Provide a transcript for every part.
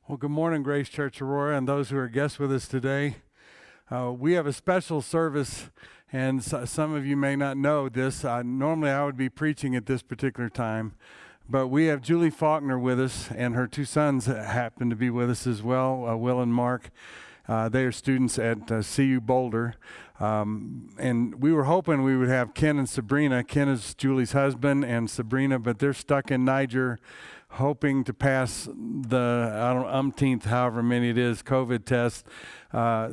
Well, good morning, Grace Church Aurora, and those who are guests with us today. We have a special service, and some of you may not know this. Normally, I would be preaching at this particular time, but we have Julie Faulkner with us, and her two sons happen to be with us as well, Will and Mark. They are students at CU Boulder, and we were hoping we would have Ken and Sabrina. Ken is Julie's husband, and Sabrina, but they're stuck in Niger, hoping to pass the, umpteenth, however many it is, COVID test,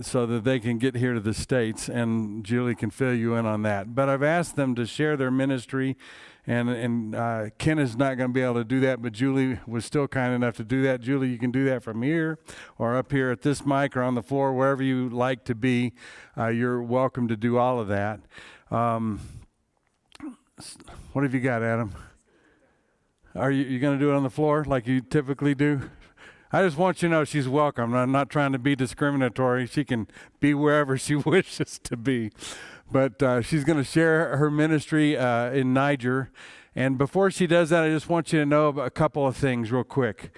so that they can get here to the States, and Julie can fill you in on that. But I've asked them to share their ministry, and Ken is not going to be able to do that, but Julie was still kind enough to do that. Julie, you can do that from here, or up here at this mic, or on the floor, wherever you like to be. You're welcome to do all of that. What have you got, Adam? Are you going to do it on the floor like you typically do? I just want you to know she's welcome. I'm not trying to be discriminatory. She can be wherever she wishes to be. But she's going to share her ministry in Niger. And before she does that, I just want you to know a couple of things real quick.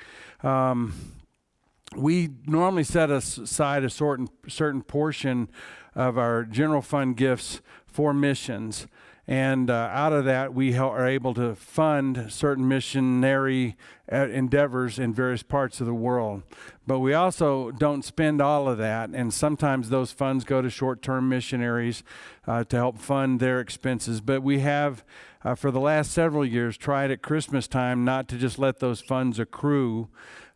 We normally set aside a certain portion of our general fund gifts for missions. And out of that, we are able to fund certain missionary endeavors in various parts of the world. But we also don't spend all of that, and sometimes those funds go to short-term missionaries to help fund their expenses. But we have, for the last several years, tried at Christmas time not to just let those funds accrue,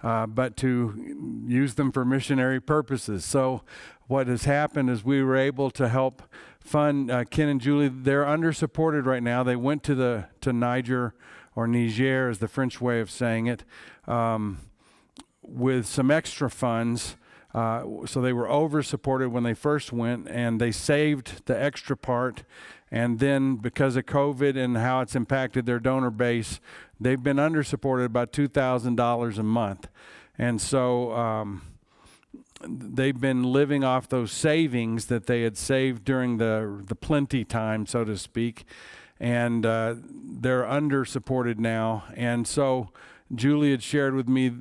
but to use them for missionary purposes. So what has happened is we were able to help fund Ken and Julie. They're under-supported right now. They went to Niger, or Niger is the French way of saying it, with some extra funds. So they were over-supported when they first went, and they saved the extra part. And then because of COVID and how it's impacted their donor base, they've been under-supported about $2,000 a month. And so they've been living off those savings that they had saved during the plenty time, so to speak, and they're under-supported now. And so Julie had shared with me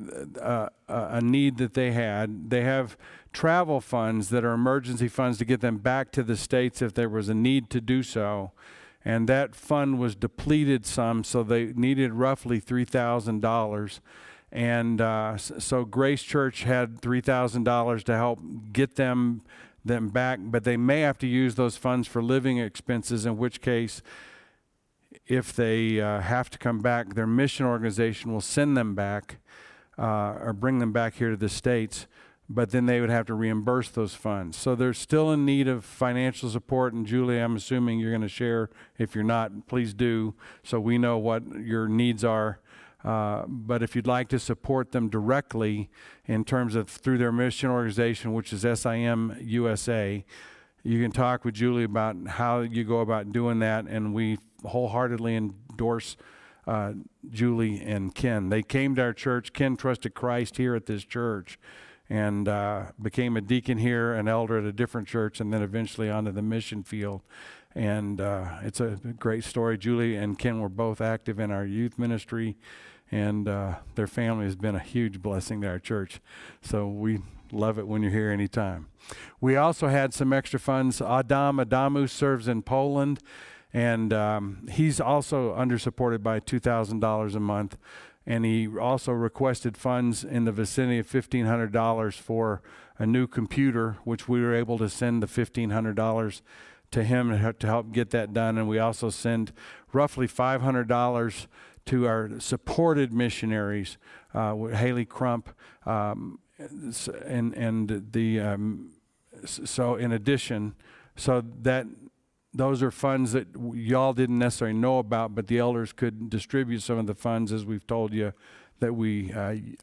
a need that they had. They have travel funds that are emergency funds to get them back to the States if there was a need to do so. And that fund was depleted some, so they needed roughly $3,000. And so Grace Church had $3,000 to help get them back, but they may have to use those funds for living expenses, in which case, if they have to come back, their mission organization will send them back or bring them back here to the States, but then they would have to reimburse those funds. So they're still in need of financial support, and Julie, I'm assuming you're going to share. If you're not, please do, so we know what your needs are. But if you'd like to support them directly in terms of through their mission organization, which is SIM USA, you can talk with Julie about how you go about doing that, and we wholeheartedly endorse Julie and Ken. They came to our church. Ken trusted Christ here at this church and became a deacon here, an elder at a different church, and then eventually onto the mission field. And it's a great story. Julie and Ken were both active in our youth ministry, and their family has been a huge blessing to our church. So we love it when you're here anytime. We also had some extra funds. Adamu serves in Poland, and he's also under-supported by $2,000 a month. And he also requested funds in the vicinity of $1,500 for a new computer, which we were able to send the $1,500 to him to help get that done. And we also send roughly $500 to our supported missionaries, Haley Crump, so in addition, so that those are funds that y'all didn't necessarily know about, but the elders could distribute some of the funds, as we've told you, that we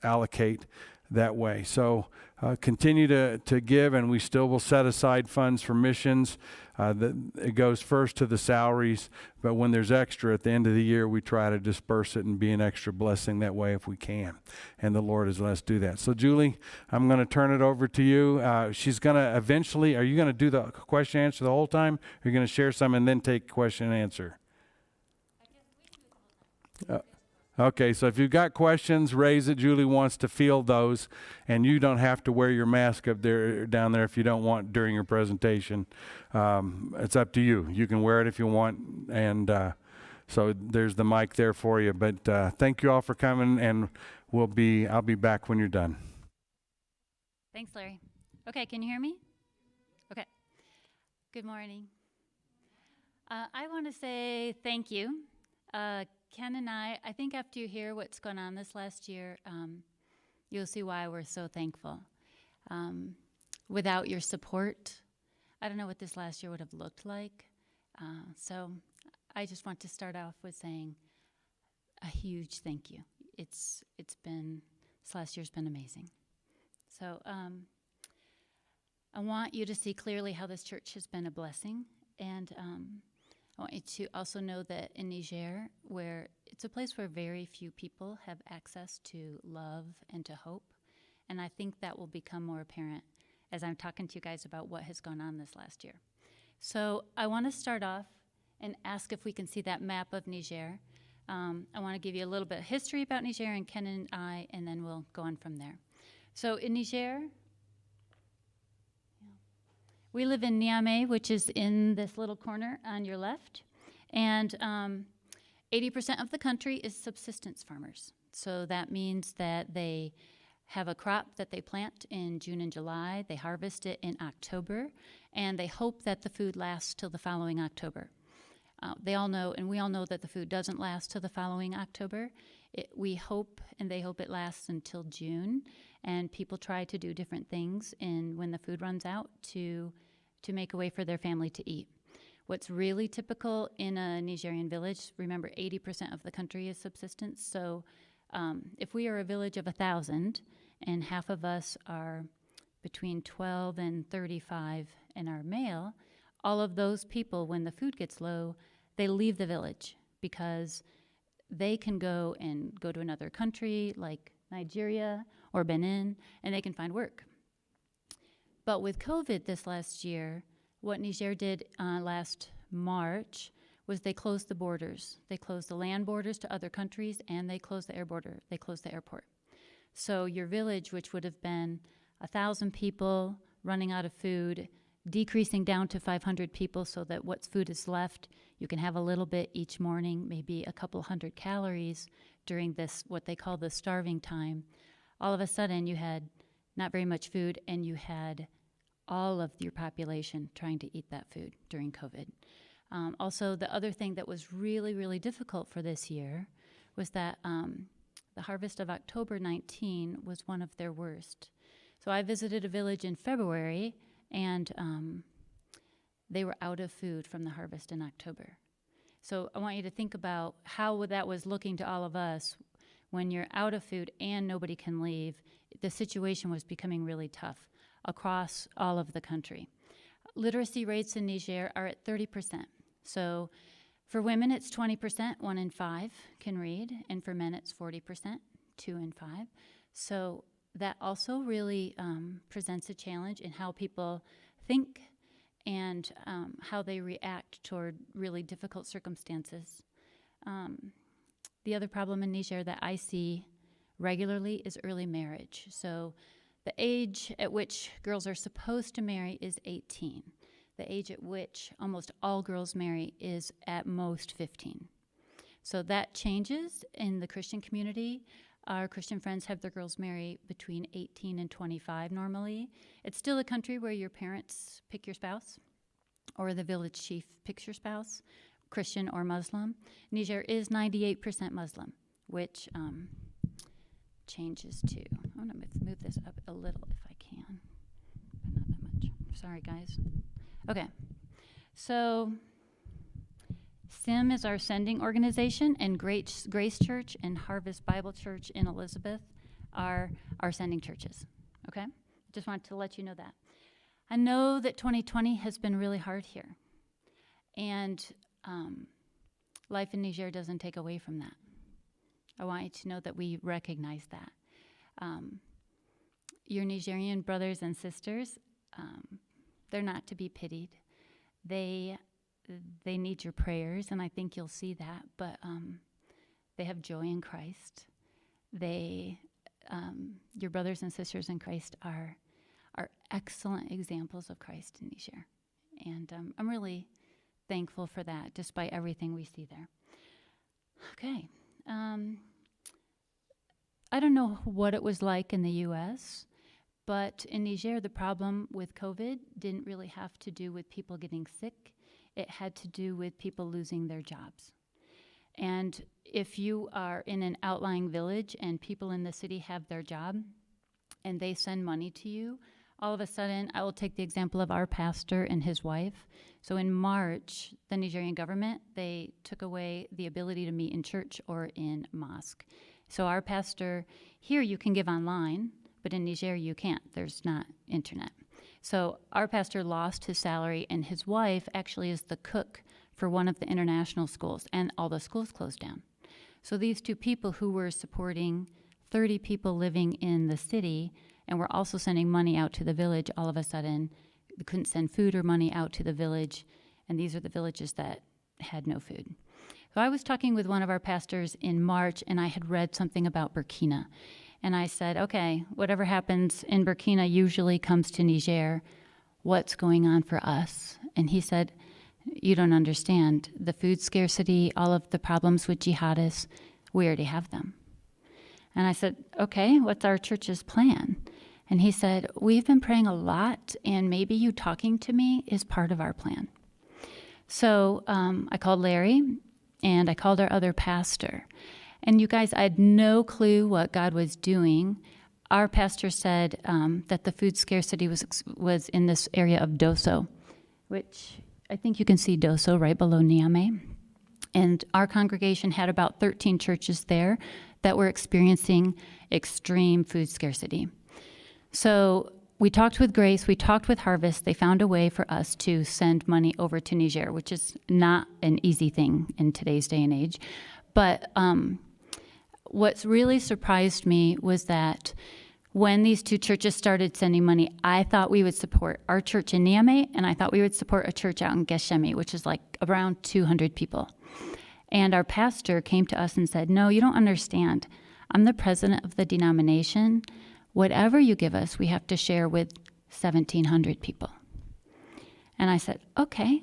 allocate that way. So continue to give, and we still will set aside funds for missions. It goes first to the salaries, but when there's extra at the end of the year, we try to disperse it and be an extra blessing that way if we can. And the Lord has let us do that. So Julie, I'm going to turn it over to you. She's going to eventually, are you going to do the question and answer the whole time? Or are you going to share some and then take question and answer? Okay, so if you've got questions, raise it. Julie wants to field those, and you don't have to wear your mask up there, down there, if you don't want during your presentation. It's up to you. You can wear it if you want, and so there's the mic there for you. But thank you all for coming, and I'll be back when you're done. Thanks, Larry. Okay, can you hear me? Okay. Good morning. I want to say thank you. Ken and I think after you hear what's gone on this last year, you'll see why we're so thankful. Without your support, I don't know what this last year would have looked like. So I just want to start off with saying a huge thank you. This last year's been amazing. So I want you to see clearly how this church has been a blessing, and I want you to also know that in Niger, where it's a place where very few people have access to love and to hope, and I think that will become more apparent as I'm talking to you guys about what has gone on this last year. So I want to start off and ask if we can see that map of Niger. I want to give you a little bit of history about Niger and Ken and I, and then we'll go on from there. So in Niger, we live in Niamey, which is in this little corner on your left, and 80% of the country is subsistence farmers. So that means that they have a crop that they plant in June and July, they harvest it in October, and they hope that the food lasts till the following October. We all know that the food doesn't last till the following October. We hope, and they hope it lasts until June, and people try to do different things when the food runs out to make a way for their family to eat. What's really typical in a Nigerian village, remember 80% of the country is subsistence, so if we are a village of 1,000 and half of us are between 12 and 35 and are male, all of those people, when the food gets low, they leave the village because they can go to another country like Nigeria or Benin, and they can find work. But with COVID this last year, what Niger did last March was they closed the borders. They closed the land borders to other countries, and they closed the air border. They closed the airport. So your village, which would have been 1,000 people running out of food, decreasing down to 500 people so that what's food is left, you can have a little bit each morning, maybe a couple hundred calories during this, what they call the starving time. All of a sudden, you had not very much food, and you had all of your population trying to eat that food during COVID. Also, the other thing that was really, really difficult for this year was that the harvest of October 19 was one of their worst. So I visited a village in February, and they were out of food from the harvest in October. So I want you to think about how that was looking to all of us. When you're out of food and nobody can leave, the situation was becoming really tough across all of the country. Literacy rates in Niger are at 30%. So for women, it's 20%, 1 in 5 can read, and for men, it's 40%, 2 in 5. So that also really presents a challenge in how people think and how they react toward really difficult circumstances. The other problem in Niger that I see regularly is early marriage. So the age at which girls are supposed to marry is 18. The age at which almost all girls marry is at most 15. So that changes in the Christian community. Our Christian friends have their girls marry between 18 and 25 normally. It's still a country where your parents pick your spouse, or the village chief picks your spouse, Christian or Muslim. Niger is 98% Muslim, which changes to, I'm going to move this up a little if I can, but not that much. Sorry, guys. Okay, so SIM is our sending organization, and Grace Church and Harvest Bible Church in Elizabeth are our sending churches, okay? Just wanted to let you know that. I know that 2020 has been really hard here, and life in Niger doesn't take away from that. I want you to know that we recognize that. Your Nigerian brothers and sisters, they're not to be pitied. They need your prayers, and I think you'll see that, but They have joy in Christ. They, your brothers and sisters in Christ are excellent examples of Christ in Niger. And I'm really thankful for that, despite everything we see there. Okay. I don't know what it was like in the U.S., but in Niger, the problem with COVID didn't really have to do with people getting sick. It had to do with people losing their jobs. And if you are in an outlying village and people in the city have their job and they send money to you, all of a sudden, I will take the example of our pastor and his wife. So in March, the Nigerian government, they took away the ability to meet in church or in mosque. So our pastor, here you can give online, but in Niger you can't. There's not internet. So our pastor lost his salary, and his wife actually is the cook for one of the international schools, and all the schools closed down. So these two people who were supporting 30 people living in the city and were also sending money out to the village, all of a sudden they couldn't send food or money out to the village, and these are the villages that had no food. So I was talking with one of our pastors in March, and I had read something about Burkina. And I said, okay, whatever happens in Burkina usually comes to Niger. What's going on for us? And he said, you don't understand. The food scarcity, all of the problems with jihadists, we already have them. And I said, okay, what's our church's plan? And he said, we've been praying a lot, and maybe you talking to me is part of our plan. So I called Larry, and I called our other pastor. And you guys, I had no clue what God was doing. Our pastor said that the food scarcity was in this area of Dosso, which I think you can see Dosso right below Niamey. And our congregation had about 13 churches there that were experiencing extreme food scarcity. So we talked with Grace, we talked with Harvest. They found a way for us to send money over to Niger, which is not an easy thing in today's day and age. But what's really surprised me was that when these two churches started sending money, I thought we would support our church in Niamey, and I thought we would support a church out in Geshemi, which is like around 200 people. And our pastor came to us and said, no, you don't understand. I'm the president of the denomination. Whatever you give us, we have to share with 1,700 people. And I said, okay.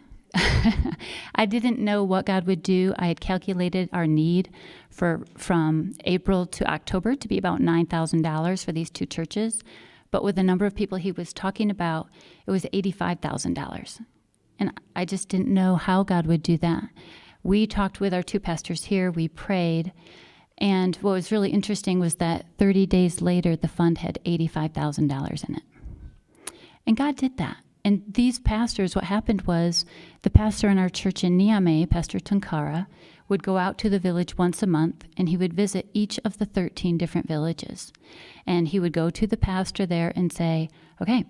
I didn't know what God would do. I had calculated our need from April to October to be about $9,000 for these two churches. But with the number of people he was talking about, it was $85,000. And I just didn't know how God would do that. We talked with our two pastors here. We prayed. And what was really interesting was that 30 days later, the fund had $85,000 in it. And God did that. And these pastors, what happened was the pastor in our church in Niamey, Pastor Tunkara, would go out to the village once a month, and he would visit each of the 13 different villages. And he would go to the pastor there and say, okay,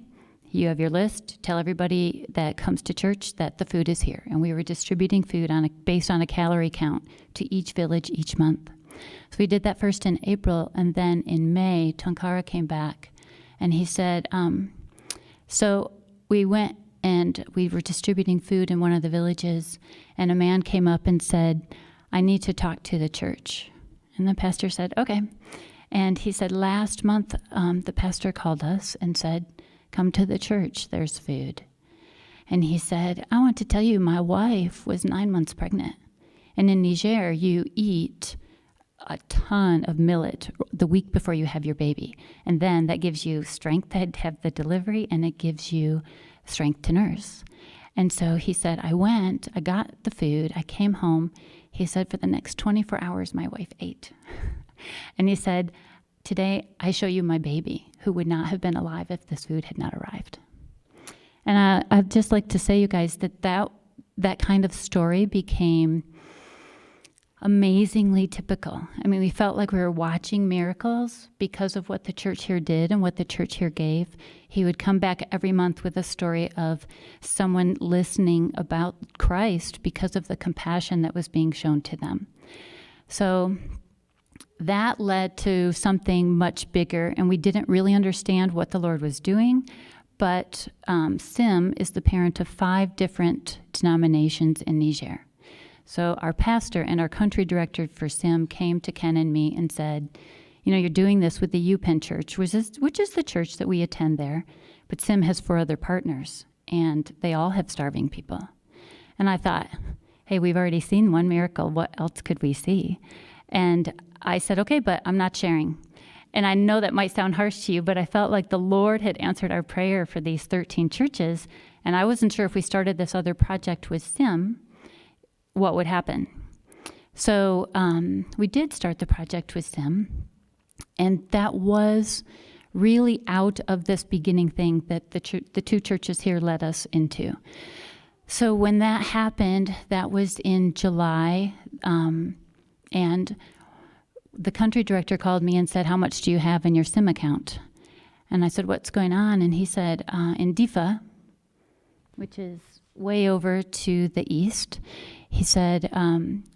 you have your list. Tell everybody that comes to church that the food is here. And we were distributing food based on a calorie count to each village each month. So we did that first in April, and then in May, Tunkara came back, and he said, so we went and we were distributing food in one of the villages, and a man came up and said, I need to talk to the church. And the pastor said, okay. And he said, last month, the pastor called us and said, come to the church, there's food. And he said, I want to tell you, my wife was 9 months pregnant. And in Niger, you eat a ton of millet the week before you have your baby. And then that gives you strength to have the delivery, and it gives you strength to nurse. And so he said, I went, I got the food, I came home. He said, for the next 24 hours, my wife ate. And he said, today I show you my baby, who would not have been alive if this food had not arrived. And I'd just like to say, you guys, that kind of story became amazingly typical. I mean, we felt like we were watching miracles because of what the church here did and what the church here gave. He would come back every month with a story of someone listening about Christ because of the compassion that was being shown to them. So that led to something much bigger, and we didn't really understand what the Lord was doing, but SIM is the parent of 5 different denominations in Niger. So our pastor and our country director for SIM came to Ken and me and said, you know, you're doing this with the UPenn Church, which is the church that we attend there, but SIM has 4 other partners, and they all have starving people. And I thought, hey, we've already seen one miracle. What else could we see? And I said, okay, but I'm not sharing. And I know that might sound harsh to you, but I felt like the Lord had answered our prayer for these 13 churches, and I wasn't sure if we started this other project with SIM, what would happen. So we did start the project with SIM, and that was really out of this beginning thing that the 2 churches here led us into. So when that happened, that was in July, and the country director called me and said, how much do you have in your SIM account? And I said, what's going on? And he said, in Difa, which is way over to the east, he said,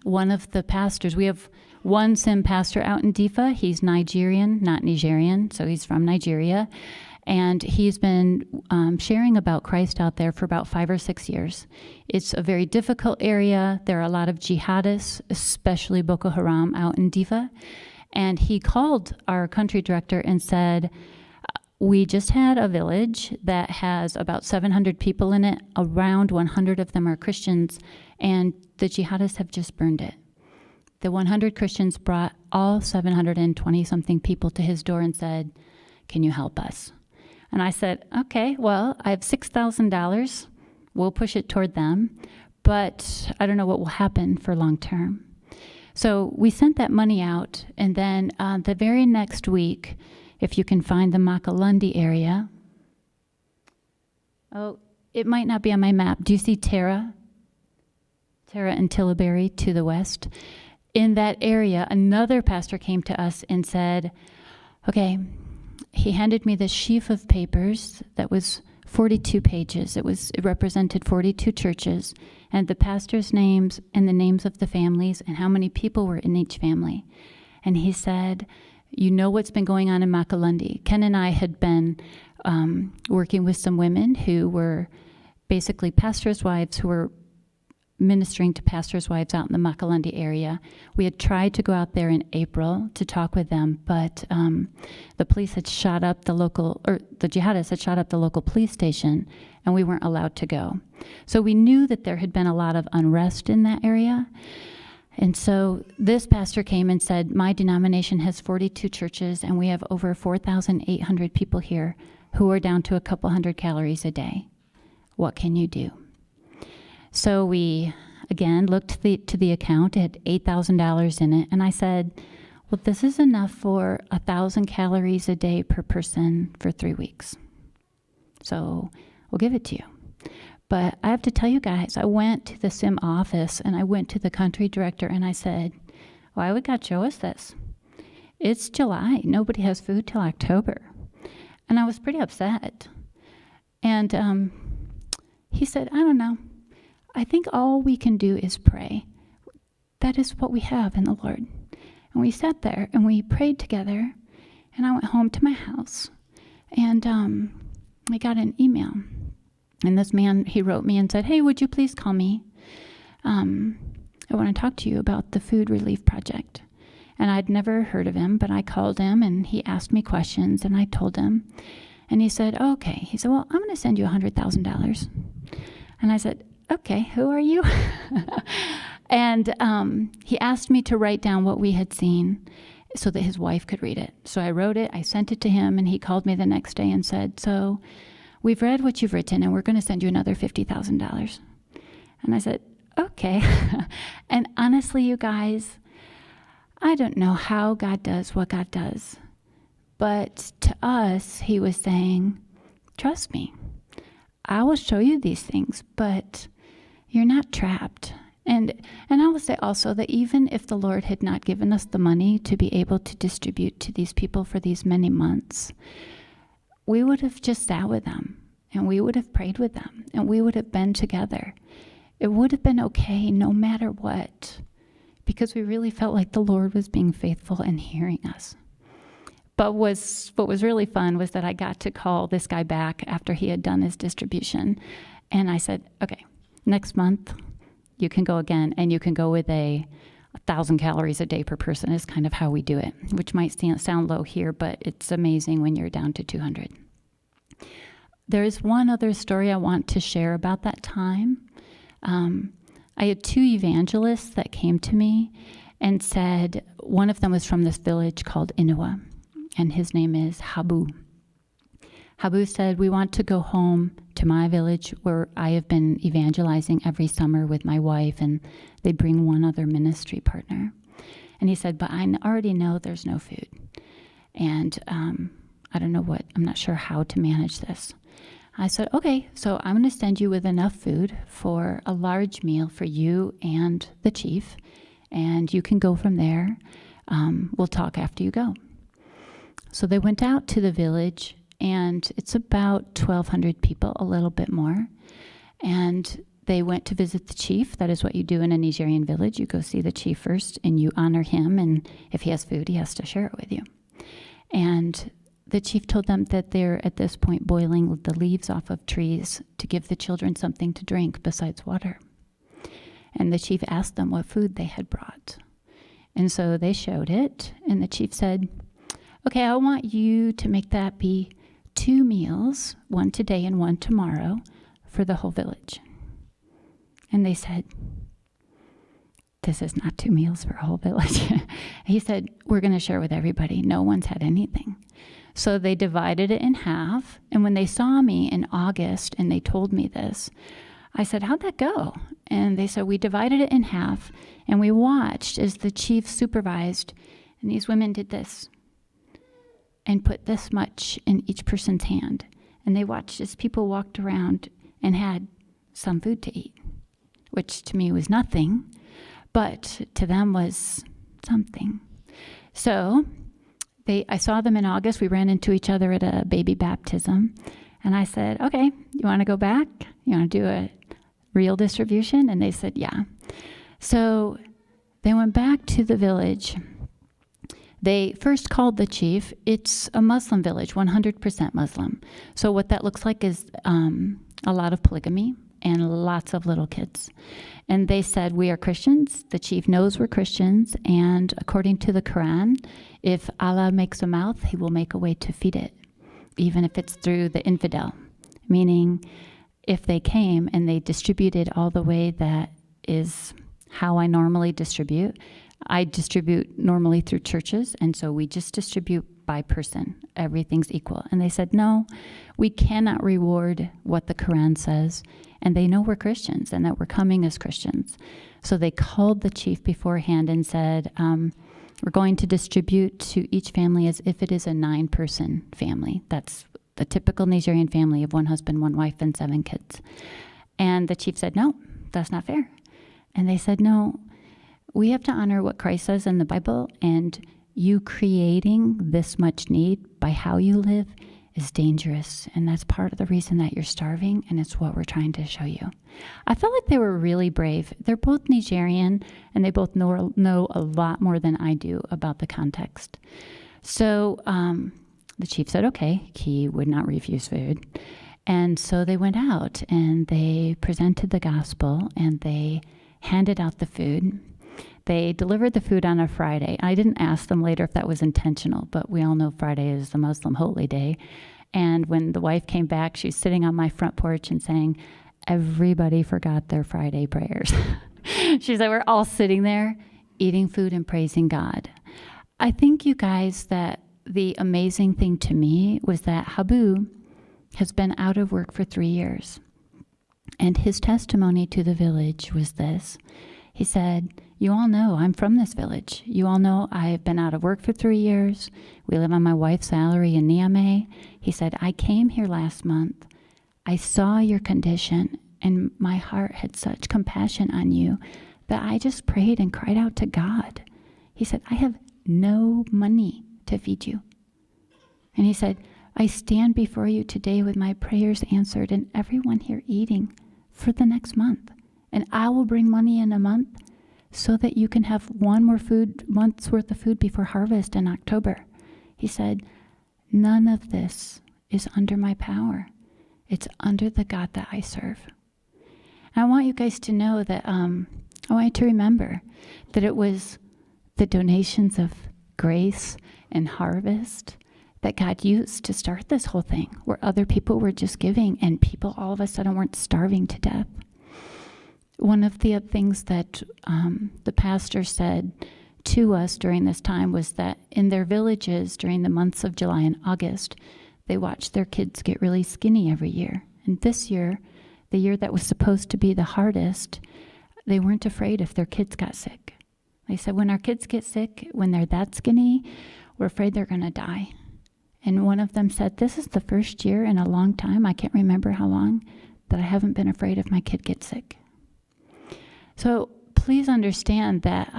one of the pastors, we have one SIM pastor out in Difa. He's Nigerian, not Nigerian, so he's from Nigeria. And he's been sharing about Christ out there for about 5 or 6 years. It's a very difficult area. There are a lot of jihadists, especially Boko Haram, out in Difa. And he called our country director and said, we just had a village that has about 700 people in it. Around 100 of them are Christians, and the jihadists have just burned it. The 100 Christians brought all 720-something people to his door and said, can you help us? And I said, okay, well, I have $6,000. We'll push it toward them, but I don't know what will happen for long term. So we sent that money out, and then the very next week, if you can find the Makalundi area, oh, it might not be on my map. Do you see Tara and Tillaberi to the west? In that area, another pastor came to us and said, okay, he handed me this sheaf of papers that was 42 pages. It represented 42 churches, and the pastors' names and the names of the families and how many people were in each family. And he said, you know what's been going on in Makalundi. Ken and I had been working with some women who were basically pastors' wives who were ministering to pastors' wives out in the Makalundi area. We had tried to go out there in April to talk with them, but the police had shot up the jihadists had shot up the local police station, and we weren't allowed to go. So we knew that there had been a lot of unrest in that area. And so this pastor came and said, my denomination has 42 churches, and we have over 4,800 people here who are down to a couple hundred calories a day. What can you do? So we, again, looked to the account. It had $8,000 in it. And I said, well, this is enough for 1,000 calories a day per person for 3 weeks. So we'll give it to you. But I have to tell you guys, I went to the SIM office and I went to the country director and I said, why would God show us this? It's July. Nobody has food till October. And I was pretty upset. And he said, I don't know. I think all we can do is pray. That is what we have in the Lord. And we sat there and we prayed together. And I went home to my house. And I got an email. And this man, he wrote me and said, hey, would you please call me? I want to talk to you about the food relief project. And I'd never heard of him, but I called him and he asked me questions and I told him. And he said, oh, okay. He said, well, I'm going to send you $100,000. And I said, okay, who are you? And he asked me to write down what we had seen so that his wife could read it. So I wrote it, I sent it to him, and he called me the next day and said, so we've read what you've written, and we're going to send you another $50,000. And I said, okay. And honestly, you guys, I don't know how God does what God does. But to us, he was saying, trust me. I will show you these things, but you're not trapped. And I will say also that even if the Lord had not given us the money to be able to distribute to these people for these many months, we would have just sat with them, and we would have prayed with them, and we would have been together. It would have been okay no matter what, because we really felt like the Lord was being faithful and hearing us. But what was really fun was that I got to call this guy back after he had done his distribution. And I said, okay, next month, you can go again, and you can go with 1,000 calories a day per person is kind of how we do it, which might sound low here, but it's amazing when you're down to 200. There is one other story I want to share about that time. I had 2 evangelists that came to me and said, one of them was from this village called Inua, and his name is Habu. Habu said, we want to go home to my village where I have been evangelizing every summer with my wife, and they bring one other ministry partner. And he said, but I already know there's no food. And I don't know I'm not sure how to manage this. I said, okay, so I'm going to send you with enough food for a large meal for you and the chief, and you can go from there. We'll talk after you go. So they went out to the village, and it's about 1,200 people, a little bit more. And they went to visit the chief. That is what you do in a Nigerian village. You go see the chief first, and you honor him, and if he has food, he has to share it with you. And the chief told them that they're at this point boiling the leaves off of trees to give the children something to drink besides water. And the chief asked them what food they had brought. And so they showed it, and the chief said, okay, I want you to make that be 2 meals, one today and one tomorrow, for the whole village. And they said, this is not 2 meals for a whole village. He said, we're going to share with everybody. No one's had anything. So they divided it in half. And when they saw me in August and they told me this, I said, how'd that go? And they said, we divided it in half, and we watched as the chief supervised, and these women did this and put this much in each person's hand. And they watched as people walked around and had some food to eat, which to me was nothing, but to them was something. So I saw them in August. We ran into each other at a baby baptism. And I said, okay, you want to go back? You want to do a real distribution? And they said, yeah. So they went back to the village. They first called the chief. It's a Muslim village, 100% Muslim. So what that looks like is a lot of polygamy and lots of little kids. And they said, we are Christians. The chief knows we're Christians. And according to the Quran, if Allah makes a mouth, he will make a way to feed it, even if it's through the infidel. Meaning, if they came and they distributed all the way that is how I normally distribute. I distribute normally through churches, and so we just distribute by person. Everything's equal. And they said, no, we cannot reward what the Quran says. And they know we're Christians and that we're coming as Christians. So they called the chief beforehand and said, we're going to distribute to each family as if it is a 9-person family. That's the typical Nigerian family of 1 husband, 1 wife, and 7 kids. And the chief said, no, that's not fair. And they said, no, we have to honor what Christ says in the Bible, and you creating this much need by how you live is dangerous, and that's part of the reason that you're starving, and it's what we're trying to show you. I felt like they were really brave. They're both Nigerian, and they both know a lot more than I do about the context. So the chief said, okay, he would not refuse food. And so they went out, and they presented the gospel, and they handed out the food. They delivered the food on a Friday. I didn't ask them later if that was intentional, but we all know Friday is the Muslim holy day. And when the wife came back, she was sitting on my front porch and saying, everybody forgot their Friday prayers. She said, we're all sitting there eating food and praising God. I think, you guys, that the amazing thing to me was that Habu has been out of work for 3 years. And his testimony to the village was this. He said, you all know I'm from this village. You all know I've been out of work for 3 years. We live on my wife's salary in Niamey. He said, I came here last month. I saw your condition, and my heart had such compassion on you that I just prayed and cried out to God. He said, I have no money to feed you. And he said, I stand before you today with my prayers answered and everyone here eating for the next month. And I will bring money in a month so that you can have one more month's worth of food before harvest in October. He said, none of this is under my power. It's under the God that I serve. I want you guys to know that, I want you to remember that it was the donations of grace and harvest that God used to start this whole thing, where other people were just giving and people all of a sudden weren't starving to death. One of the things that the pastor said to us during this time was that in their villages during the months of July and August, they watched their kids get really skinny every year. And this year, the year that was supposed to be the hardest, they weren't afraid if their kids got sick. They said, when our kids get sick, when they're that skinny, we're afraid they're going to die. And one of them said, this is the first year in a long time, I can't remember how long, that I haven't been afraid if my kid gets sick. So please understand that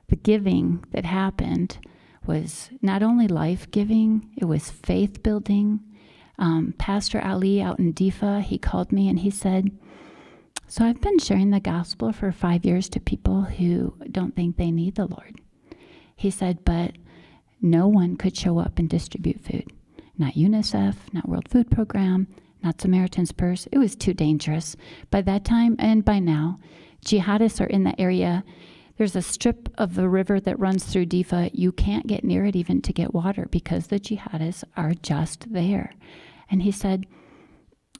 the giving that happened was not only life-giving, it was faith-building. Pastor Ali out in Difa, he called me and he said, so I've been sharing the gospel for 5 years to people who don't think they need the Lord. He said, but no one could show up and distribute food. Not UNICEF, not World Food Program, not Samaritan's Purse. It was too dangerous. By that time and by now, jihadists are in the area. There's a strip of the river that runs through Difa. You can't get near it even to get water because the jihadists are just there. And he said,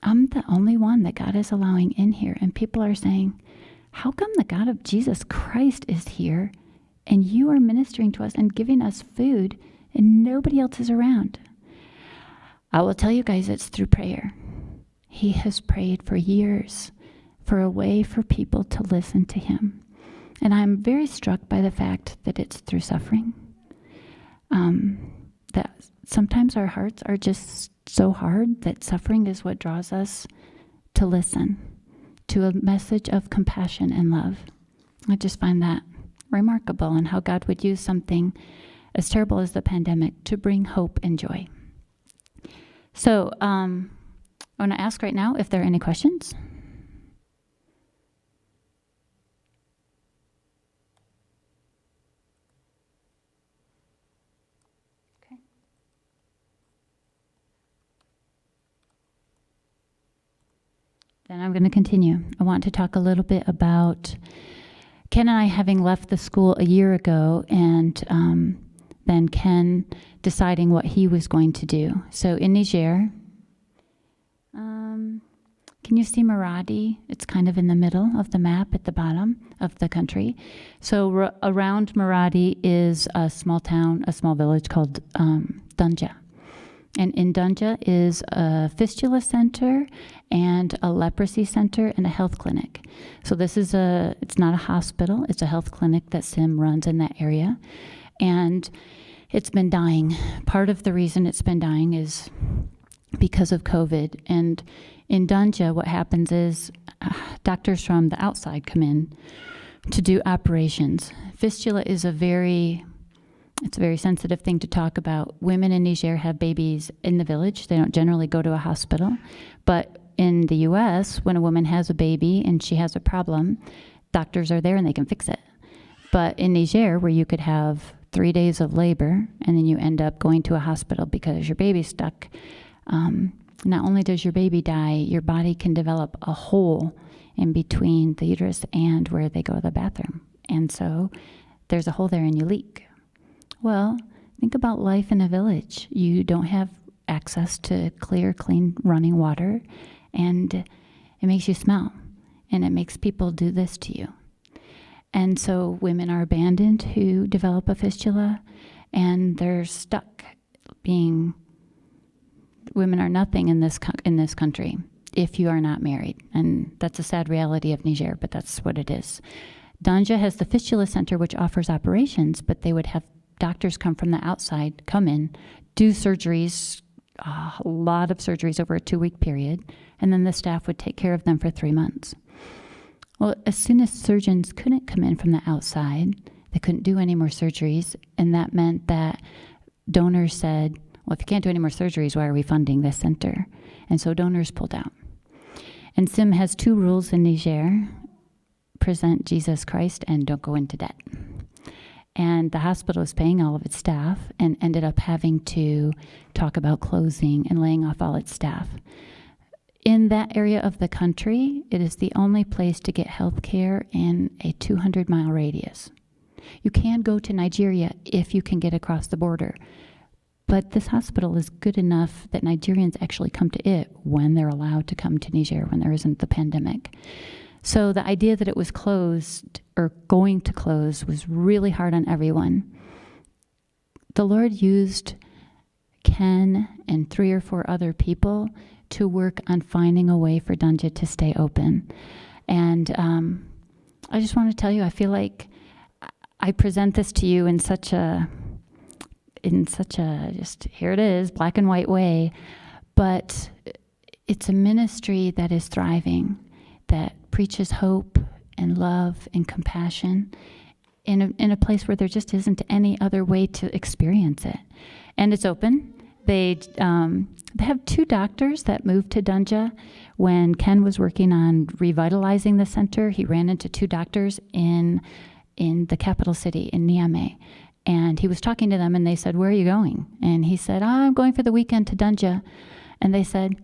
I'm the only one that God is allowing in here. And people are saying, how come the God of Jesus Christ is here and you are ministering to us and giving us food and nobody else is around? I will tell you guys, it's through prayer. He has prayed for years for a way for people to listen to him. And I'm very struck by the fact that it's through suffering. That sometimes our hearts are just so hard that suffering is what draws us to listen to a message of compassion and love. I just find that remarkable, and how God would use something as terrible as the pandemic to bring hope and joy. So I want to ask right now if there are any questions. Then I'm going to continue. I want to talk a little bit about Ken and I having left the school a year ago, and then Ken deciding what he was going to do. So in Niger, can you see Maradi? It's kind of in the middle of the map at the bottom of the country. So around Maradi is a small town, a small village called Dunja. And in Dunja is a fistula center and a leprosy center and a health clinic. So this is it's not a hospital, it's a health clinic that Sim runs in that area. And it's been dying. Part of the reason it's been dying is because of COVID. And in Dunja, what happens is doctors from the outside come in to do operations. Fistula is it's a very sensitive thing to talk about. Women in Niger have babies in the village. They don't generally go to a hospital. But in the U.S., when a woman has a baby and she has a problem, doctors are there and they can fix it. But in Niger, where you could have 3 days of labor and then you end up going to a hospital because your baby's stuck, not only does your baby die, your body can develop a hole in between the uterus and where they go to the bathroom. And so there's a hole there and you leak. Well, think about life in a village. You don't have access to clear, clean, running water, and it makes you smell, and it makes people do this to you. And so women are abandoned who develop a fistula, and they're stuck being, women are nothing in this country if you are not married. And that's a sad reality of Niger, but that's what it is. Danja has the fistula center, which offers operations, but they would have doctors come from the outside, come in, do surgeries, a lot of surgeries over a 2-week period, and then the staff would take care of them for 3 months. Well, as soon as surgeons couldn't come in from the outside, they couldn't do any more surgeries, and that meant that donors said, well, if you can't do any more surgeries, why are we funding this center? And so donors pulled out. And SIM has 2 rules in Niger: present Jesus Christ and don't go into debt. And the hospital was paying all of its staff and ended up having to talk about closing and laying off all its staff. In that area of the country, it is the only place to get health care in a 200-mile radius. You can go to Nigeria if you can get across the border. But this hospital is good enough that Nigerians actually come to it when they're allowed to come to Niger, when there isn't the pandemic. So the idea that it was closed or going to close was really hard on everyone. The Lord used Ken and 3 or 4 other people to work on finding a way for Dunja to stay open. And I just want to tell you, I feel like I present this to you in such a just here it is, black and white way, but it's a ministry that is thriving, that preaches hope and love and compassion in a place where there just isn't any other way to experience it. And it's open. They have 2 doctors that moved to Dunja. When Ken was working on revitalizing the center, he ran into 2 doctors in the capital city, in Niamey. And he was talking to them, and they said, "Where are you going?" And he said, "I'm going for the weekend to Dunja." And they said,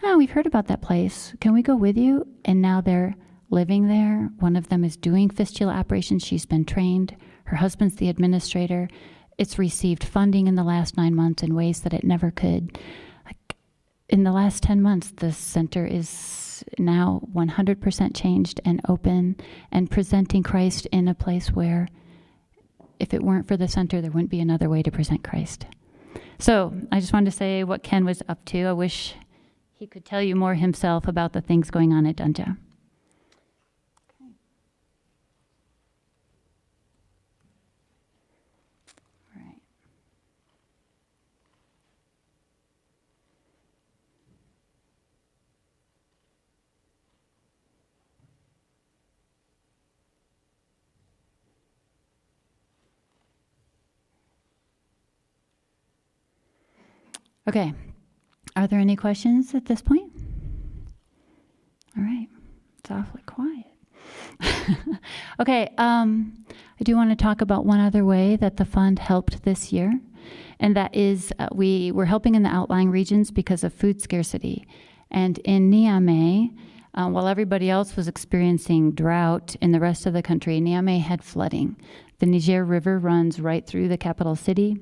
"Oh, we've heard about that place. Can we go with you?" And now they're living there. One of them is doing fistula operations. She's been trained. Her husband's the administrator. It's received funding in the last 9 months in ways that it never could. Like, in the last 10 months, the center is now 100% changed and open and presenting Christ in a place where if it weren't for the center, there wouldn't be another way to present Christ. So I just wanted to say what Ken was up to. I wish he could tell you more himself about the things going on at Dunja. Okay, are there any questions at this point? All right, it's awfully quiet. Okay, I do want to talk about one other way that the fund helped this year, and that is we were helping in the outlying regions because of food scarcity. And in Niamey, while everybody else was experiencing drought in the rest of the country, Niamey had flooding. The Niger River runs right through the capital city.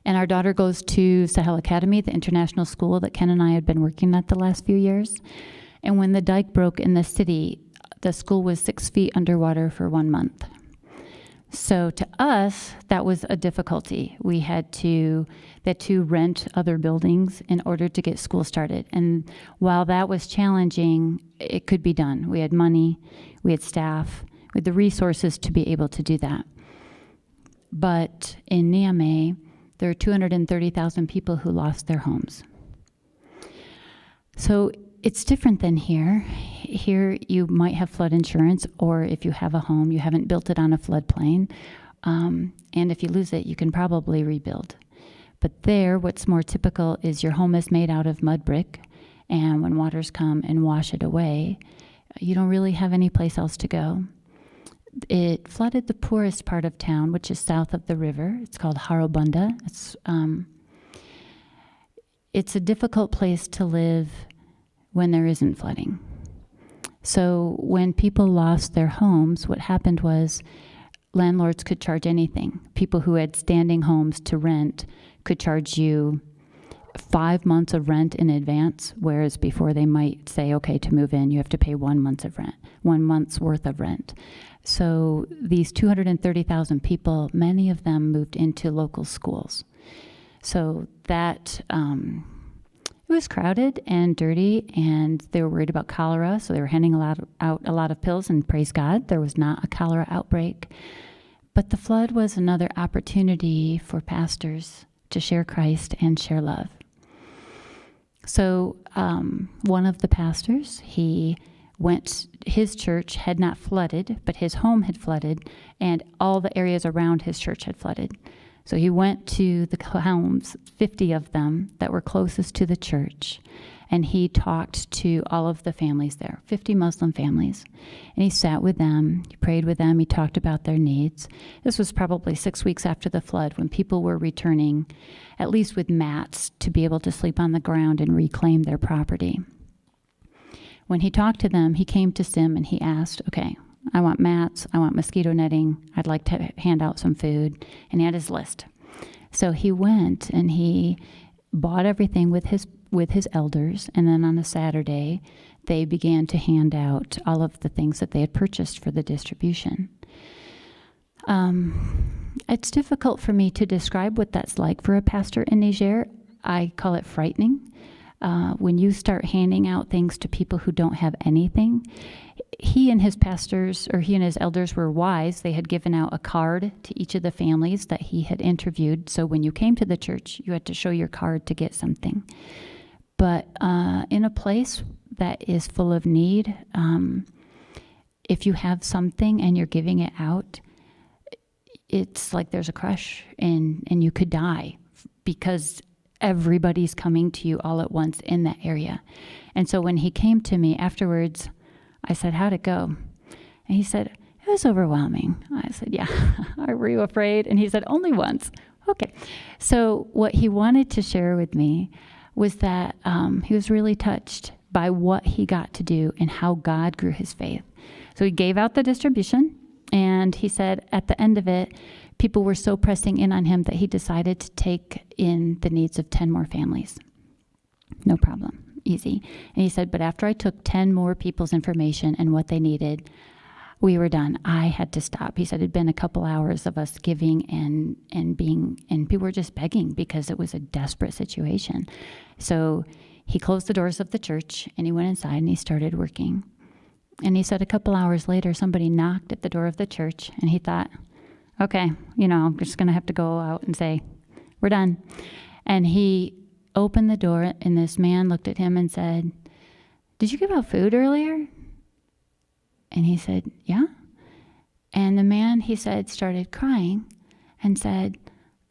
And our daughter goes to Sahel Academy, the international school that Ken and I had been working at the last few years. And when the dike broke in the city, the school was 6 feet underwater for 1 month. So to us, that was a difficulty. We had to rent other buildings in order to get school started. And while that was challenging, it could be done. We had money, we had staff, we had the resources to be able to do that. But in Niamey, there are 230,000 people who lost their homes. So it's different than here. Here you might have flood insurance, or if you have a home, you haven't built it on a floodplain. And if you lose it, you can probably rebuild. But there, what's more typical is your home is made out of mud brick, and when waters come and wash it away, you don't really have any place else to go. It flooded the poorest part of town, which is south of the river. It's called Harobunda. It's a difficult place to live when there isn't flooding. So when people lost their homes, what happened was landlords could charge anything. People who had standing homes to rent could charge you 5 months of rent in advance, whereas before they might say, okay, to move in, you have to pay 1 month's worth of rent. So these 230,000 people, many of them moved into local schools. So that, it was crowded and dirty, and they were worried about cholera, so they were handing out a lot of pills, and praise God, there was not a cholera outbreak. But the flood was another opportunity for pastors to share Christ and share love. So one of the pastors, his church had not flooded, but his home had flooded, and all the areas around his church had flooded. So he went to the homes, 50 of them, that were closest to the church, and he talked to all of the families there, 50 Muslim families. And he sat with them, he prayed with them, he talked about their needs. This was probably 6 weeks after the flood, when people were returning, at least with mats, to be able to sleep on the ground and reclaim their property. When he talked to them, he came to Sim and he asked, okay, I want mats, I want mosquito netting, I'd like to hand out some food. And he had his list. So he went and he bought everything with his elders, and then on a Saturday, they began to hand out all of the things that they had purchased for the distribution. It's difficult for me to describe what that's like for a pastor in Niger. I call it frightening. When you start handing out things to people who don't have anything, he and his elders were wise. They had given out a card to each of the families that he had interviewed. So when you came to the church, you had to show your card to get something. But in a place that is full of need, if you have something and you're giving it out, it's like there's a crush and you could die because everybody's coming to you all at once in that area. And so when he came to me afterwards, I said, how'd it go? And he said, it was overwhelming. I said, yeah. Were you afraid? And he said, only once. Okay. So what he wanted to share with me was that he was really touched by what he got to do and how God grew his faith. So he gave out the distribution, and he said at the end of it, people were so pressing in on him that he decided to take in the needs of 10 more families. No problem. Easy. And he said, but after I took 10 more people's information and what they needed, we were done. I had to stop. He said it'd been a couple hours of us giving and people were just begging because it was a desperate situation. So he closed the doors of the church and he went inside and he started working. And he said a couple hours later, somebody knocked at the door of the church and he thought, okay, I'm just going to have to go out and say, we're done. And he opened the door and this man looked at him and said, did you give out food earlier? And he said, yeah. And the man, he said, started crying and said,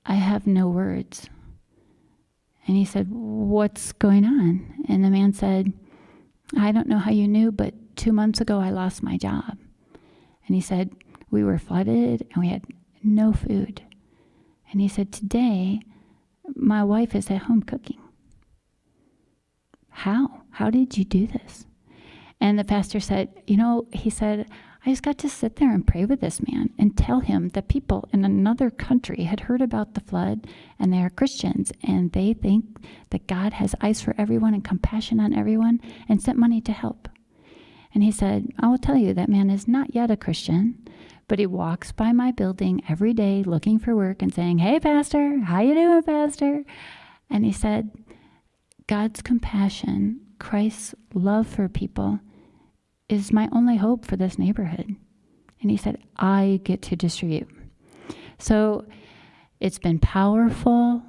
I have no words. And he said, what's going on? And the man said, I don't know how you knew, but 2 months ago I lost my job. And he said, we were flooded and we had no food. And he said, today, my wife is at home cooking. How? How did you do this? And the pastor said, he said, I just got to sit there and pray with this man and tell him that people in another country had heard about the flood and they are Christians and they think that God has eyes for everyone and compassion on everyone and sent money to help. And he said, I will tell you, that man is not yet a Christian, but he walks by my building every day looking for work and saying, hey, pastor, how you doing, pastor? And he said, God's compassion, Christ's love for people is my only hope for this neighborhood. And he said, I get to distribute. So it's been powerful.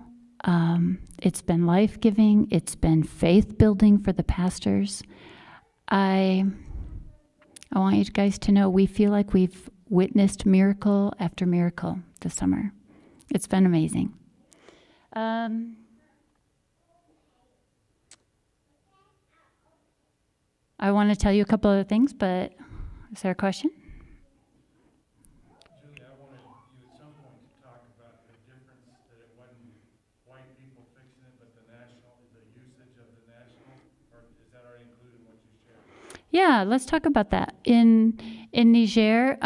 It's been life-giving. It's been faith-building for the pastors. I want you guys to know we feel like we've witnessed miracle after miracle this summer. It's been amazing. I want to tell you a couple other things, but is there a question? Julie, I wanted you at some point to talk about the difference that it wasn't white people fixing it, but the usage of the national, or is that already included in what you shared? Yeah, let's talk about that. In Niger,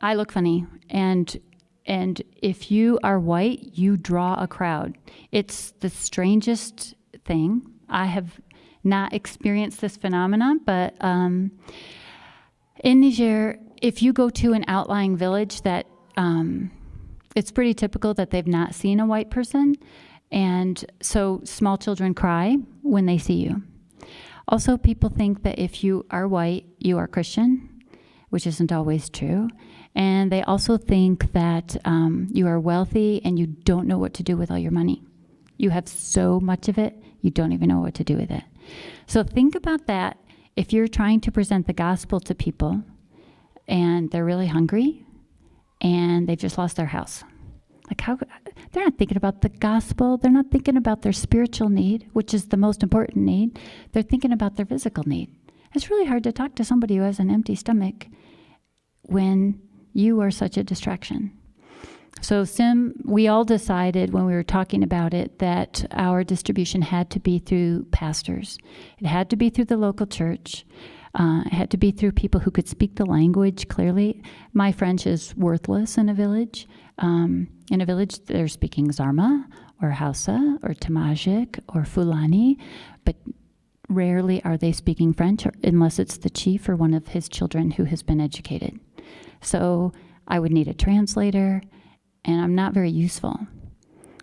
I look funny, and if you are white, you draw a crowd. It's the strangest thing. I have not experienced this phenomenon, but in Niger, if you go to an outlying village that it's pretty typical that they've not seen a white person, and so small children cry when they see you. Also, people think that if you are white, you are Christian, which isn't always true. And they also think that you are wealthy and you don't know what to do with all your money. You have so much of it, you don't even know what to do with it. So think about that if you're trying to present the gospel to people and they're really hungry and they've just lost their house. Like they're not thinking about the gospel. They're not thinking about their spiritual need, which is the most important need. They're thinking about their physical need. It's really hard to talk to somebody who has an empty stomach when you are such a distraction. So we all decided when we were talking about it that our distribution had to be through pastors. It had to be through the local church. It had to be through people who could speak the language clearly. My French is worthless in a village. In a village, they're speaking Zarma or Hausa or Tamajik or Fulani, but rarely are they speaking French unless it's the chief or one of his children who has been educated. So I would need a translator, and I'm not very useful.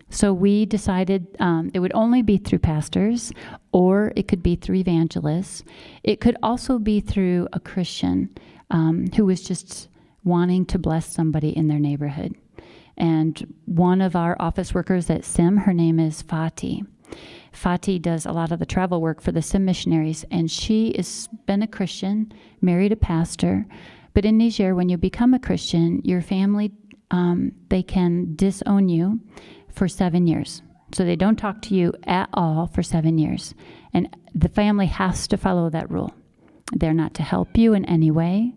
So we decided it would only be through pastors, or it could be through evangelists. It could also be through a Christian who was just wanting to bless somebody in their neighborhood. And one of our office workers at SIM, her name is Fatih. Fatih does a lot of the travel work for the SIM missionaries, and she has been a Christian, married a pastor. But in Niger, when you become a Christian, your family, they can disown you for 7 years. So they don't talk to you at all for 7 years. And the family has to follow that rule. They're not to help you in any way.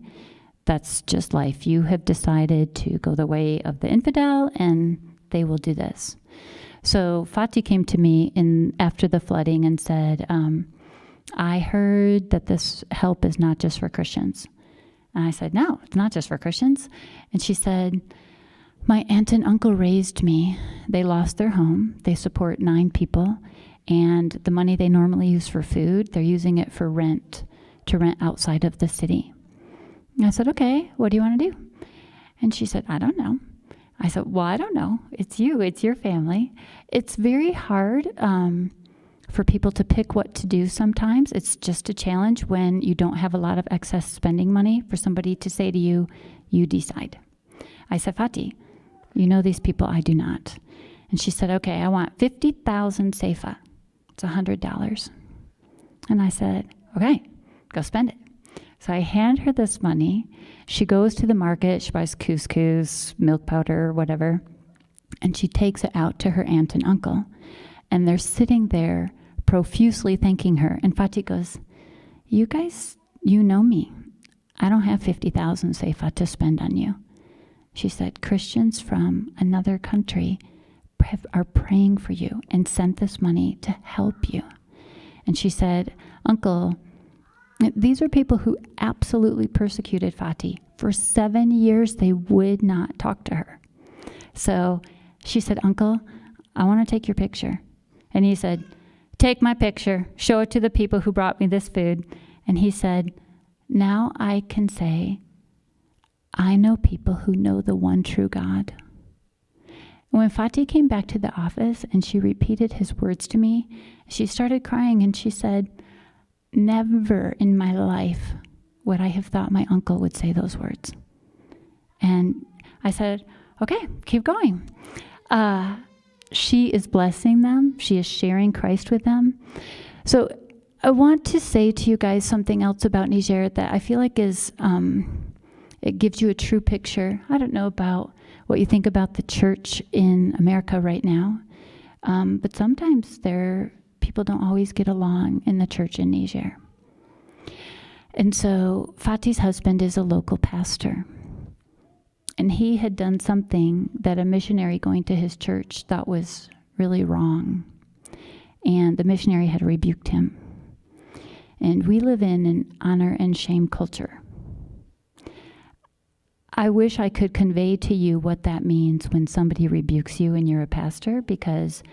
That's just life. You have decided to go the way of the infidel, and they will do this. So Fatih came to me after the flooding and said, I heard that this help is not just for Christians. And I said, no, it's not just for Christians. And she said, my aunt and uncle raised me. They lost their home. They support 9 people. And the money they normally use for food, they're using it for rent, to rent outside of the city. And I said, okay, what do you want to do? And she said, I don't know. I said, well, I don't know. It's you. It's your family. It's very hard for people to pick what to do sometimes. It's just a challenge when you don't have a lot of excess spending money for somebody to say to you, you decide. I said, Fatih, you know these people, I do not. And she said, okay, I want 50,000 sefa. It's $100. And I said, okay, go spend it. So I hand her this money. She goes to the market. She buys couscous, milk powder, whatever. And she takes it out to her aunt and uncle. And they're sitting there profusely thanking her. And Fatih goes, you guys, you know me. I don't have 50,000 sefa to spend on you. She said, Christians from another country are praying for you and sent this money to help you. And she said, Uncle, these are people who absolutely persecuted Fatih. For 7 years, they would not talk to her. So she said, Uncle, I want to take your picture. And he said, take my picture, show it to the people who brought me this food. And he said, now I can say, I know people who know the one true God. And when Fatih came back to the office and she repeated his words to me, she started crying and she said, never in my life would I have thought my uncle would say those words. And I said, okay, keep going. She is blessing them. She is sharing Christ with them. So I want to say to you guys something else about Niger that I feel like is, it gives you a true picture. I don't know about what you think about the church in America right now, but sometimes people don't always get along in the church in Niger. And so Fatih's husband is a local pastor. And he had done something that a missionary going to his church thought was really wrong. And the missionary had rebuked him. And we live in an honor and shame culture. I wish I could convey to you what that means when somebody rebukes you and you're a pastor, because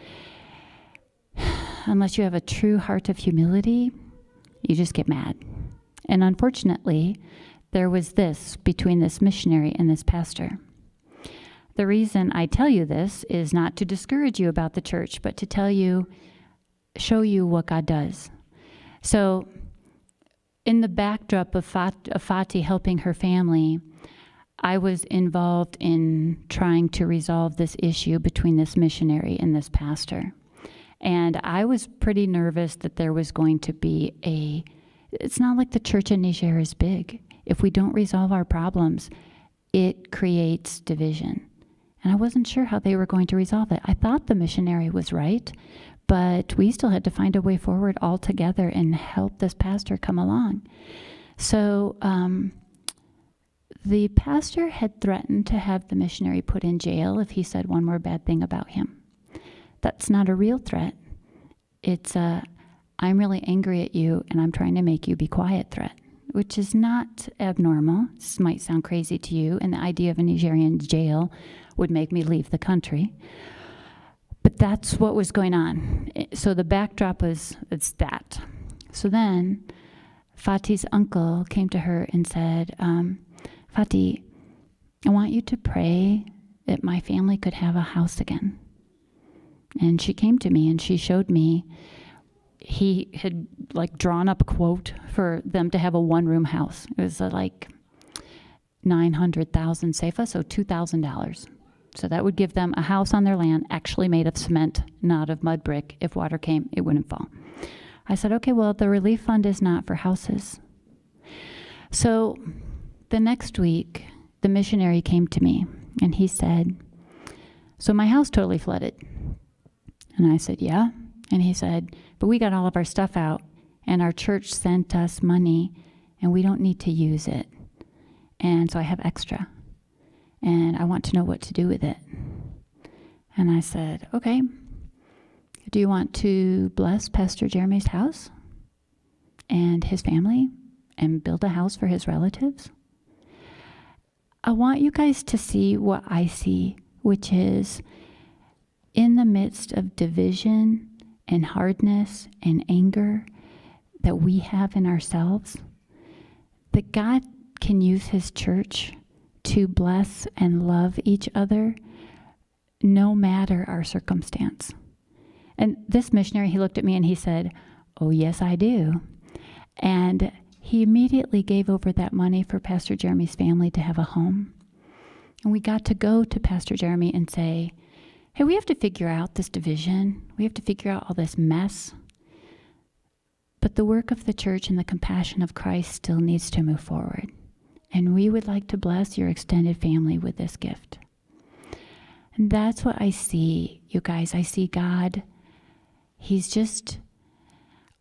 unless you have a true heart of humility, you just get mad. And unfortunately, there was this between this missionary and this pastor. The reason I tell you this is not to discourage you about the church, but to show you what God does. So in the backdrop of Fatih helping her family, I was involved in trying to resolve this issue between this missionary and this pastor. And I was pretty nervous that there was going to be it's not like the church in Niger is big. If we don't resolve our problems, it creates division. And I wasn't sure how they were going to resolve it. I thought the missionary was right, but we still had to find a way forward all together and help this pastor come along. So the pastor had threatened to have the missionary put in jail if he said one more bad thing about him. That's not a real threat. It's a, I'm really angry at you and I'm trying to make you be quiet threat, which is not abnormal. This might sound crazy to you, and the idea of a Nigerian jail would make me leave the country. But that's what was going on. So the backdrop was, it's that. So then Fati's uncle came to her and said, Fati, I want you to pray that my family could have a house again. And she came to me and she showed me, he had like drawn up a quote for them to have a one-room house. It was like 900,000 sefa, so $2,000. So that would give them a house on their land, actually made of cement, not of mud brick. If water came, it wouldn't fall. I said, okay, well, the relief fund is not for houses. So the next week, the missionary came to me and he said, so my house totally flooded. And I said, yeah. And he said, but we got all of our stuff out and our church sent us money and we don't need to use it. And so I have extra. And I want to know what to do with it. And I said, okay, do you want to bless Pastor Jeremy's house and his family and build a house for his relatives? I want you guys to see what I see, which is in the midst of division and hardness and anger that we have in ourselves, that God can use his church to bless and love each other no matter our circumstance. And this missionary, he looked at me and he said, oh, yes, I do. And he immediately gave over that money for Pastor Jeremy's family to have a home. And we got to go to Pastor Jeremy and say, hey, we have to figure out this division. We have to figure out all this mess. But the work of the church and the compassion of Christ still needs to move forward. And we would like to bless your extended family with this gift. And that's what I see, you guys. I see God. He's just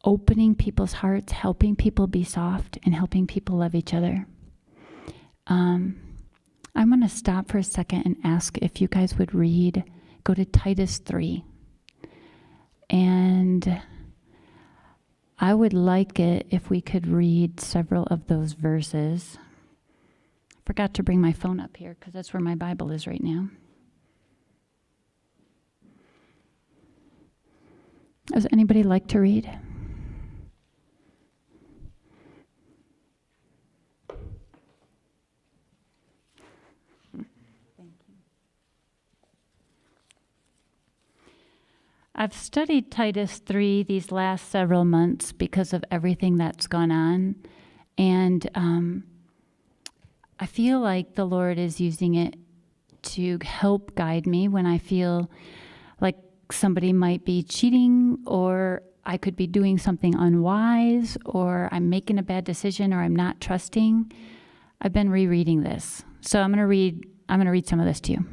opening people's hearts, helping people be soft, and helping people love each other. I'm going to stop for a second and ask if you guys would go to Titus 3. And I would like it if we could read several of those verses. Forgot to bring my phone up here because that's where my Bible is right now. Does anybody like to read? Thank you. I've studied Titus 3 these last several months because of everything that's gone on. And I feel like the Lord is using it to help guide me when I feel like somebody might be cheating, or I could be doing something unwise, or I'm making a bad decision, or I'm not trusting. I've been rereading this. So I'm going to read some of this to you.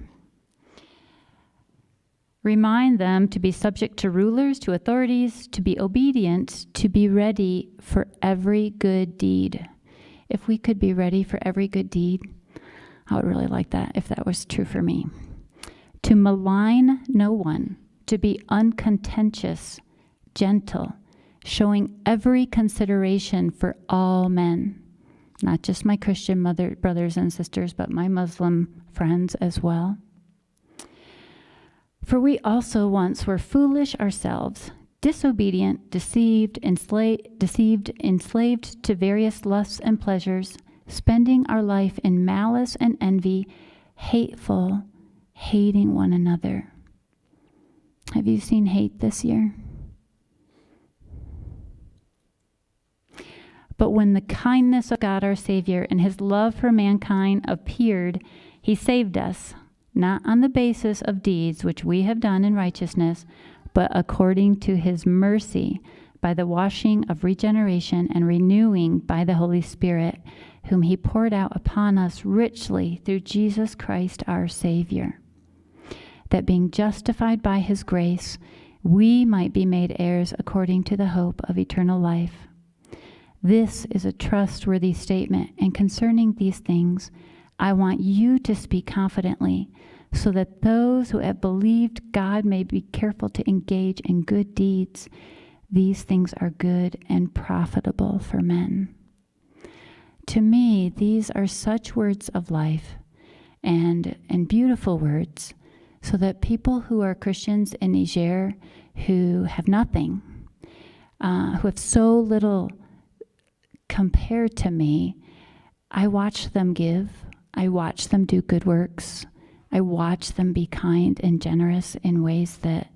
Remind them to be subject to rulers, to authorities, to be obedient, to be ready for every good deed. If we could be ready for every good deed, I would really like that if that was true for me. To malign no one, to be uncontentious, gentle, showing every consideration for all men, not just my Christian brothers and sisters, but my Muslim friends as well. For we also once were foolish ourselves, disobedient, deceived, enslaved to various lusts and pleasures, spending our life in malice and envy, hateful, hating one another. Have you seen hate this year? But when the kindness of God our Savior and his love for mankind appeared, he saved us, not on the basis of deeds which we have done in righteousness, but according to his mercy, by the washing of regeneration and renewing by the Holy Spirit, whom he poured out upon us richly through Jesus Christ our Savior. that being justified by his grace, we might be made heirs according to the hope of eternal life. This is a trustworthy statement, and concerning these things, I want you to speak confidently, so that those who have believed God may be careful to engage in good deeds. These things are good and profitable for men. To me, these are such words of life and beautiful words, so that people who are Christians in Niger, who have nothing, who have so little compared to me, I watch them give, I watch them do good works, I watch them be kind and generous in ways that,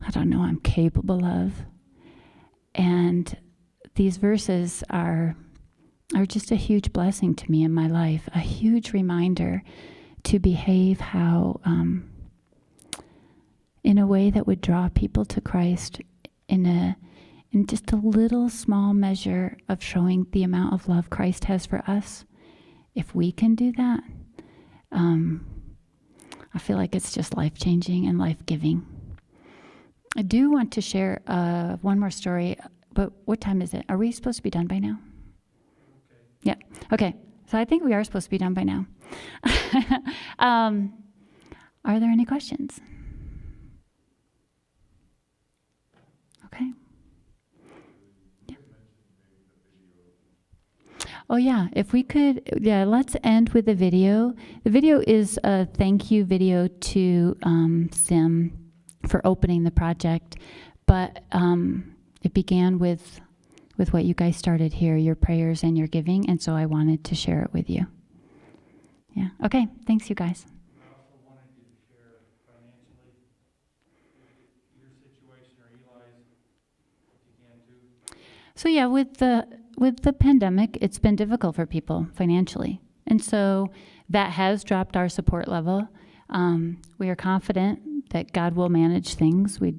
I don't know, I'm capable of. And these verses are just a huge blessing to me in my life, a huge reminder to behave how, in a way that would draw people to Christ in just a little small measure of showing the amount of love Christ has for us. If we can do that, I feel like it's just life-changing and life-giving. I do want to share one more story, but what time is it? Are we supposed to be done by now? Okay. Yeah. Okay. So I think we are supposed to be done by now. Are there any questions? Okay. Yeah. Oh yeah, if we could, let's end with the video. The video is a thank you video to Sim for opening the project, but it began with what you guys started here, your prayers and your giving, and so I wanted to share it with you. Yeah. Okay. Thanks, you guys. I also wanted you to share financially your situation or Eli's, if you can too. So yeah, with the pandemic, it's been difficult for people financially, and so that has dropped our support level. We are confident that God will manage things. We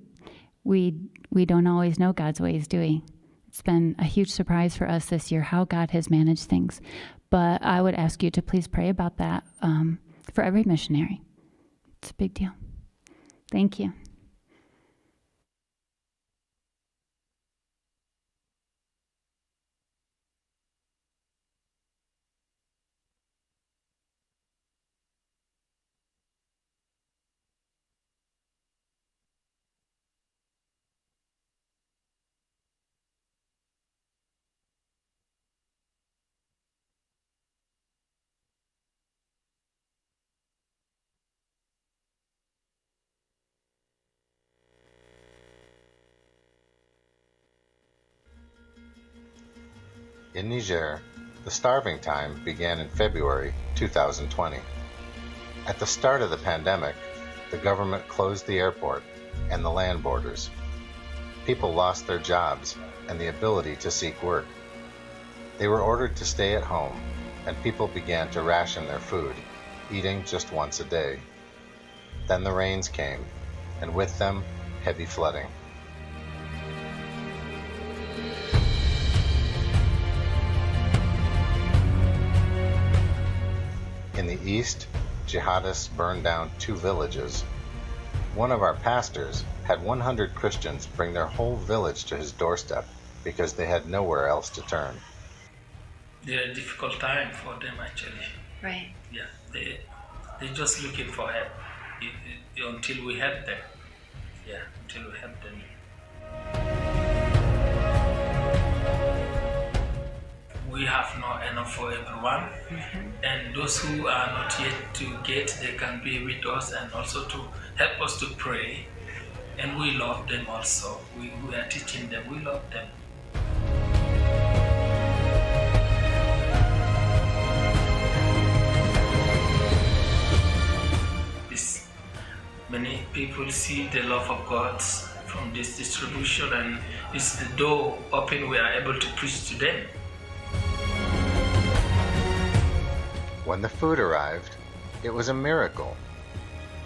don't always know God's ways, do we? It's been a huge surprise for us this year how God has managed things. But I would ask you to please pray about that for every missionary. It's a big deal. Thank you. In Niger, the starving time began in February 2020. At the start of the pandemic, the government closed the airport and the land borders. People lost their jobs and the ability to seek work. They were ordered to stay at home, and people began to ration their food, eating just once a day. Then the rains came, and with them, heavy flooding. In the east, jihadists burned down 2 villages. One of our pastors had 100 Christians bring their whole village to his doorstep because they had nowhere else to turn. They're a difficult time for them actually. Right. Yeah, they're just looking for help until we help them. Yeah, until we help them. We have not enough for everyone, and those who are not yet to get, they can be with us and also to help us to pray. And we love them also. We are teaching them, we love them. Many people see the love of God from this distribution, and it's the door open, we are able to preach to them. When the food arrived, it was a miracle.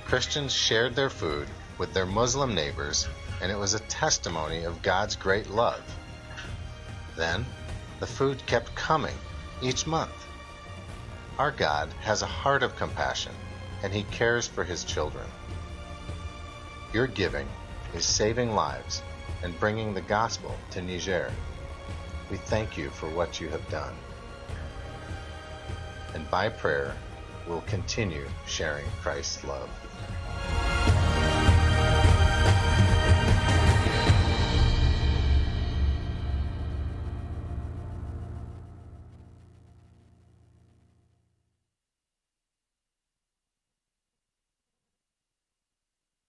Christians shared their food with their Muslim neighbors, and it was a testimony of God's great love. Then, the food kept coming each month. Our God has a heart of compassion, and He cares for His children. Your giving is saving lives and bringing the gospel to Niger. We thank you for what you have done. And by prayer, we'll continue sharing Christ's love.